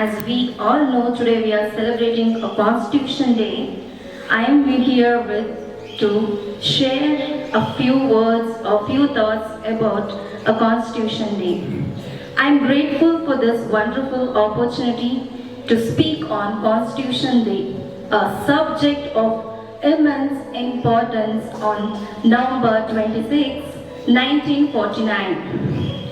As we all know, today we are celebrating a Constitution Day. I am here to share a few words or few thoughts about a Constitution Day. I am grateful for this wonderful opportunity to speak on Constitution Day, a subject of immense importance on November 26, 1949.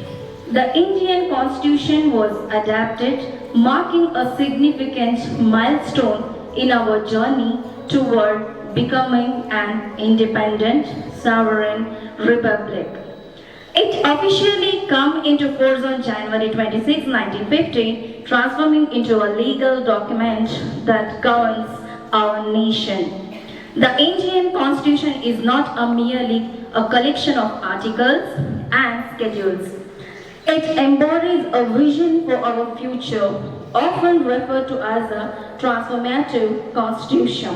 The Indian Constitution was adapted, marking a significant milestone in our journey toward becoming an independent, sovereign republic. It officially came into force on January 26, 1950, transforming into a legal document that governs our nation. The Indian Constitution is not merely a collection of articles and schedules. It embodies a vision for our future, often referred to as a transformative constitution.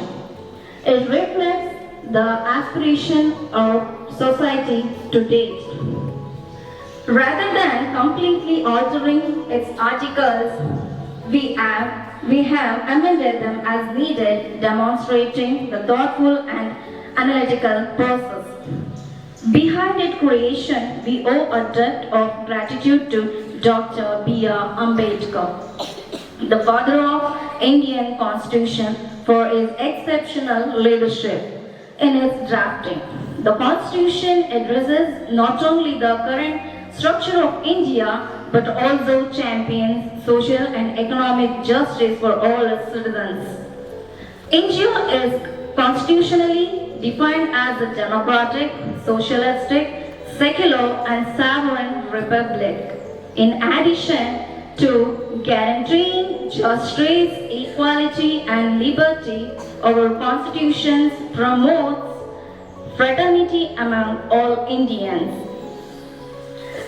It reflects the aspiration of society to date. Rather than completely altering its articles, we have amended them as needed, demonstrating the thoughtful and analytical process. Behind its creation, we owe a debt of gratitude to Dr. B.R. Ambedkar, the father of Indian Constitution, for his exceptional leadership in its drafting. The Constitution addresses not only the current structure of India, but also champions social and economic justice for all its citizens. India is constitutionally defined as a democratic, socialistic, secular and sovereign republic. In addition to guaranteeing justice, equality and liberty, our constitution promotes fraternity among all Indians.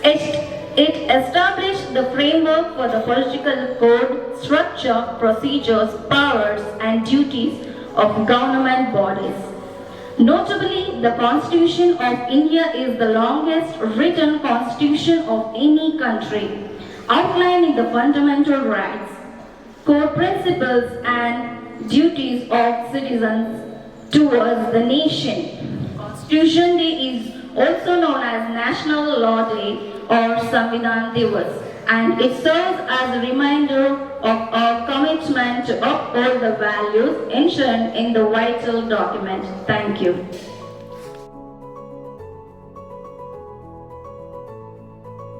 It established the framework for the political code, structure, procedures, powers and duties of government bodies. Notably, the Constitution of India is the longest written constitution of any country, outlining the fundamental rights, core principles and duties of citizens towards the nation. Constitution Day is also known as National Law Day or Samvidhan Divas, and it serves as a reminder of our commitment to uphold the values enshrined in the vital document. Thank you.